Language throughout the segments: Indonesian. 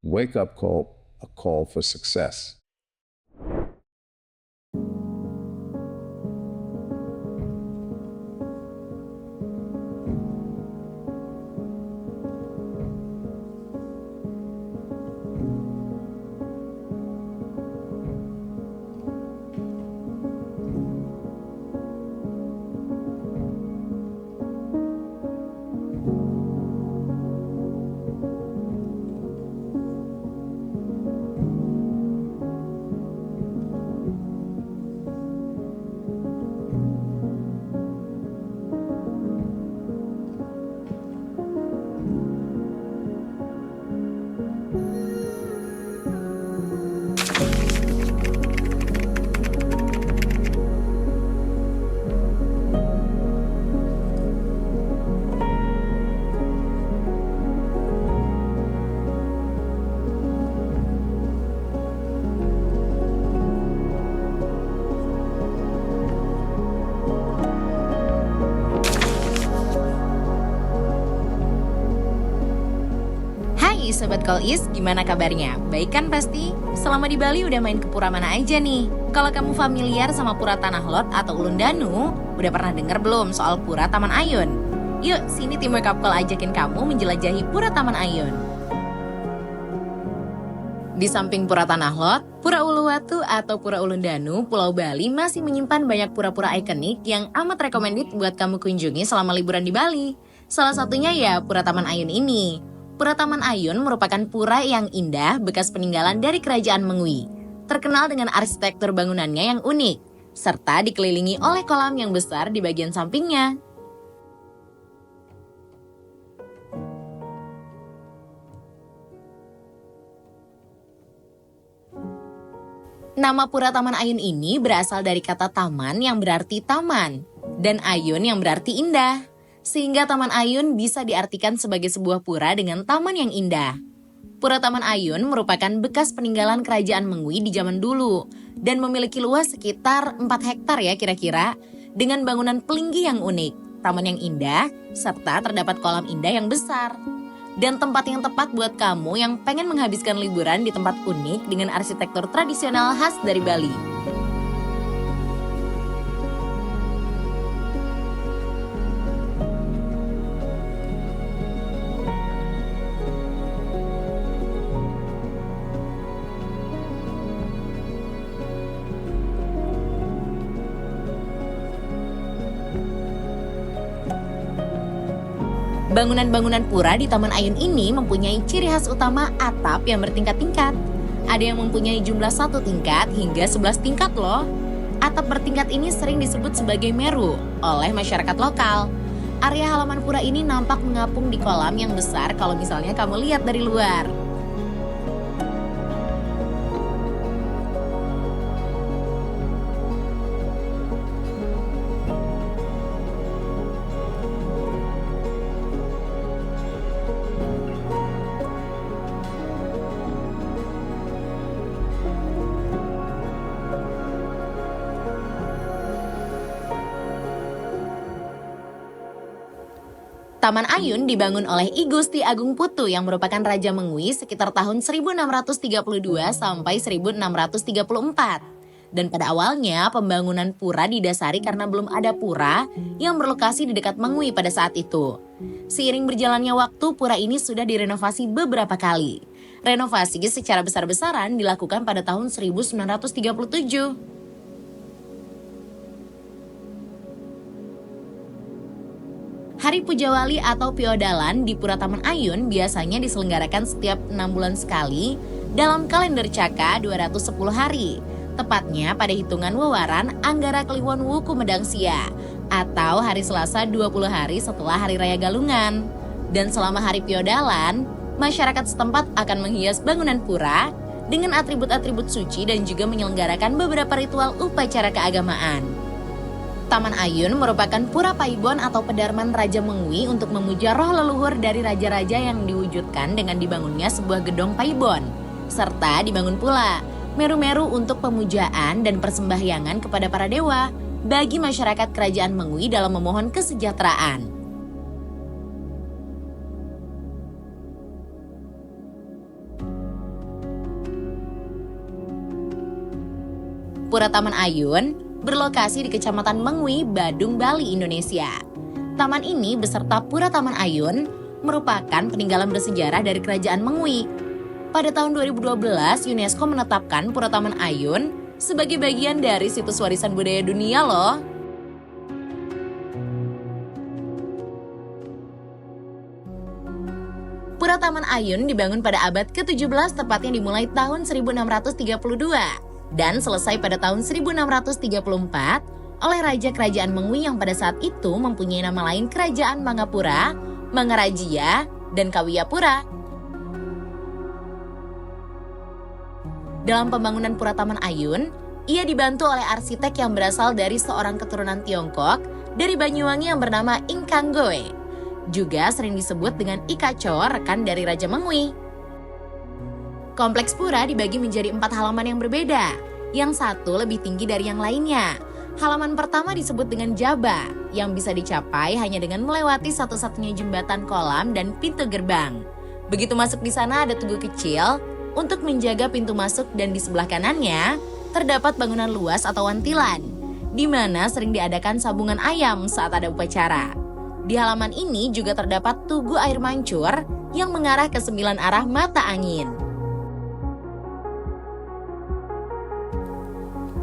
wake-up call, a call for success. Hai Sobat Kolis, gimana kabarnya? Baik kan pasti? Selama di Bali udah main ke pura mana aja nih? Kalau kamu familiar sama Pura Tanah Lot atau Ulun Danu, udah pernah denger belum soal Pura Taman Ayun? Yuk, sini tim Wake Up Call ajakin kamu menjelajahi Pura Taman Ayun. Di samping Pura Tanah Lot, Pura Uluwatu atau Pura Ulun Danu, Pulau Bali masih menyimpan banyak pura-pura ikonik yang amat recommended buat kamu kunjungi selama liburan di Bali. Salah satunya ya Pura Taman Ayun ini. Pura Taman Ayun merupakan pura yang indah bekas peninggalan dari Kerajaan Mengwi. Terkenal dengan arsitektur bangunannya yang unik, serta dikelilingi oleh kolam yang besar di bagian sampingnya. Nama Pura Taman Ayun ini berasal dari kata taman yang berarti taman, dan ayun yang berarti indah. Sehingga Taman Ayun bisa diartikan sebagai sebuah pura dengan taman yang indah. Pura Taman Ayun merupakan bekas peninggalan Kerajaan Mengwi di zaman dulu dan memiliki luas sekitar 4 hektar ya kira-kira, dengan bangunan pelinggi yang unik, taman yang indah, serta terdapat kolam indah yang besar. Dan tempat yang tepat buat kamu yang pengen menghabiskan liburan di tempat unik dengan arsitektur tradisional khas dari Bali. Bangunan-bangunan pura di Taman Ayun ini mempunyai ciri khas utama atap yang bertingkat-tingkat. Ada yang mempunyai jumlah 1 tingkat hingga 11 tingkat loh. Atap bertingkat ini sering disebut sebagai meru oleh masyarakat lokal. Area halaman pura ini nampak mengapung di kolam yang besar kalau misalnya kamu lihat dari luar. Taman Ayun dibangun oleh I Gusti Agung Putu yang merupakan Raja Mengwi sekitar tahun 1632 sampai 1634. Dan pada awalnya pembangunan pura didasari karena belum ada pura yang berlokasi di dekat Mengwi pada saat itu. Seiring berjalannya waktu, pura ini sudah direnovasi beberapa kali. Renovasi secara besar-besaran dilakukan pada tahun 1937. Hari Pujawali atau Piodalan di Pura Taman Ayun biasanya diselenggarakan setiap 6 bulan sekali dalam kalender Caka 210 hari. Tepatnya pada hitungan Wewaran Anggara Kliwon Wuku Medang Sia atau hari Selasa 20 hari setelah Hari Raya Galungan. Dan selama Hari Piodalan, masyarakat setempat akan menghias bangunan pura dengan atribut-atribut suci dan juga menyelenggarakan beberapa ritual upacara keagamaan. Taman Ayun merupakan pura paibon atau pedarman Raja Mengwi untuk memuja roh leluhur dari raja-raja yang diwujudkan dengan dibangunnya sebuah gedong paibon. Serta dibangun pula meru-meru untuk pemujaan dan persembahyangan kepada para dewa bagi masyarakat Kerajaan Mengwi dalam memohon kesejahteraan. Pura Taman Ayun berlokasi di Kecamatan Mengwi, Badung, Bali, Indonesia. Taman ini beserta Pura Taman Ayun merupakan peninggalan bersejarah dari Kerajaan Mengwi. Pada tahun 2012, UNESCO menetapkan Pura Taman Ayun sebagai bagian dari situs warisan budaya dunia loh. Pura Taman Ayun dibangun pada abad ke-17, tepatnya dimulai tahun 1632 dan selesai pada tahun 1634 oleh Raja Kerajaan Mengwi yang pada saat itu mempunyai nama lain Kerajaan Mangapura, Mangarajia, dan Kawiyapura. Dalam pembangunan Pura Taman Ayun, ia dibantu oleh arsitek yang berasal dari seorang keturunan Tiongkok dari Banyuwangi yang bernama Ingkanggoe. Juga sering disebut dengan Ikaco, rekan dari Raja Mengwi. Kompleks pura dibagi menjadi 4 halaman yang berbeda, yang satu lebih tinggi dari yang lainnya. Halaman pertama disebut dengan Jaba, yang bisa dicapai hanya dengan melewati satu-satunya jembatan kolam dan pintu gerbang. Begitu masuk di sana ada tugu kecil untuk menjaga pintu masuk, dan di sebelah kanannya terdapat bangunan luas atau wantilan, di mana sering diadakan sabungan ayam saat ada upacara. Di halaman ini juga terdapat tugu air mancur yang mengarah ke 9 arah mata angin.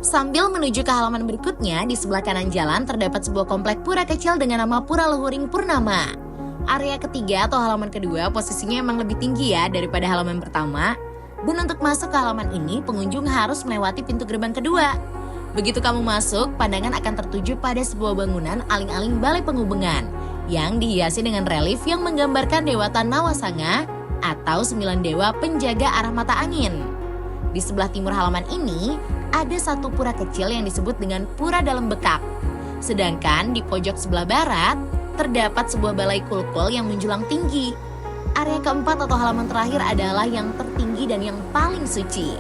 Sambil menuju ke halaman berikutnya, di sebelah kanan jalan terdapat sebuah komplek pura kecil dengan nama Pura Luhuring Purnama. Area ketiga atau halaman kedua posisinya emang lebih tinggi ya daripada halaman pertama. Dan untuk masuk ke halaman ini, pengunjung harus melewati pintu gerbang kedua. Begitu kamu masuk, pandangan akan tertuju pada sebuah bangunan aling-aling Balai Penghubungan yang dihiasi dengan relief yang menggambarkan Dewata Nawasanga atau 9 dewa penjaga arah mata angin. Di sebelah timur halaman ini, ada satu pura kecil yang disebut dengan Pura Dalam Bekak. Sedangkan di pojok sebelah barat, terdapat sebuah balai kulkul yang menjulang tinggi. Area keempat atau halaman terakhir adalah yang tertinggi dan yang paling suci.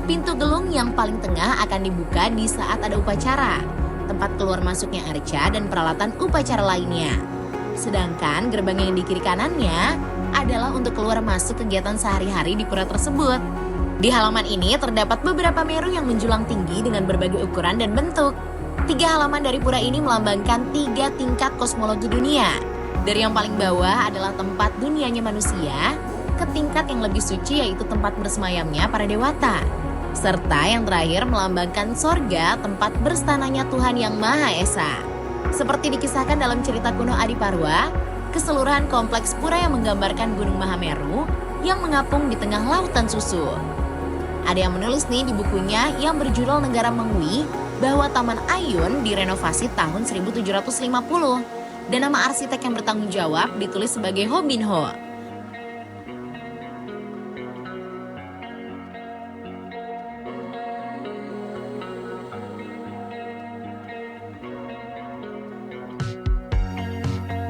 Pintu gelung yang paling tengah akan dibuka di saat ada upacara, tempat keluar masuknya arca dan peralatan upacara lainnya. Sedangkan gerbang yang di kiri kanannya adalah untuk keluar masuk kegiatan sehari-hari di pura tersebut. Di halaman ini terdapat beberapa meru yang menjulang tinggi dengan berbagai ukuran dan bentuk. 3 halaman dari pura ini melambangkan 3 tingkat kosmologi dunia. Dari yang paling bawah adalah tempat dunianya manusia, ke tingkat yang lebih suci yaitu tempat bersemayamnya para dewata. Serta yang terakhir melambangkan sorga, tempat berstananya Tuhan Yang Maha Esa. Seperti dikisahkan dalam cerita kuno Adiparwa, keseluruhan kompleks pura yang menggambarkan Gunung Mahameru yang mengapung di tengah lautan susu. Ada yang menulis nih di bukunya yang berjudul Negara Mengwi bahwa Taman Ayun direnovasi tahun 1750 dan nama arsitek yang bertanggung jawab ditulis sebagai Ho Bin Ho.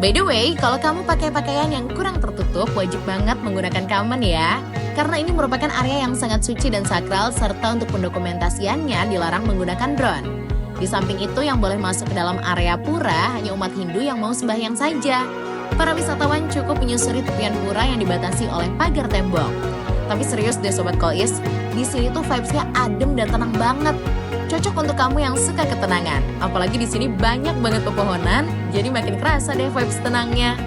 By the way, kalau kamu pakai pakaian yang kurang tertutup, wajib banget menggunakan kamen ya. Karena ini merupakan area yang sangat suci dan sakral, serta untuk pendokumentasiannya dilarang menggunakan drone. Di samping itu, yang boleh masuk ke dalam area pura hanya umat Hindu yang mau sembahyang saja. Para wisatawan cukup menyusuri tepian pura yang dibatasi oleh pagar tembok. Tapi serius deh Sobat Kois, di sini tuh vibes-nya adem dan tenang banget. Cocok untuk kamu yang suka ketenangan. Apalagi di sini banyak banget pepohonan, jadi makin kerasa deh vibes tenangnya.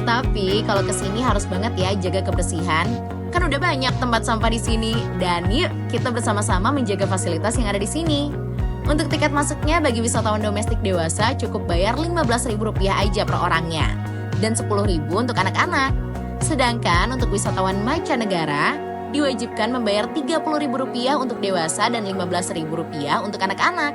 Tapi kalau kesini harus banget ya jaga kebersihan. Kan udah banyak tempat sampah di sini. Dan yuk kita bersama-sama menjaga fasilitas yang ada di sini. Untuk tiket masuknya bagi wisatawan domestik dewasa cukup bayar Rp15.000 aja per orangnya. Dan Rp10.000 untuk anak-anak. Sedangkan untuk wisatawan mancanegara diwajibkan membayar Rp30.000 untuk dewasa dan Rp15.000 untuk anak-anak.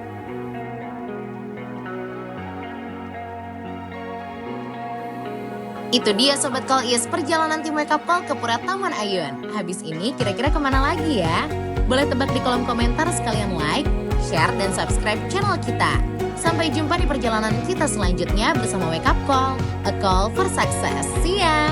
Itu dia Sobat Kois, perjalanan tim Wake Up Call ke Pura Taman Ayun. Habis ini kira-kira kemana lagi ya? Boleh tebak di kolom komentar, sekalian like, share, dan subscribe channel kita. Sampai jumpa di perjalanan kita selanjutnya bersama Wake Up Call, a call for success. See ya!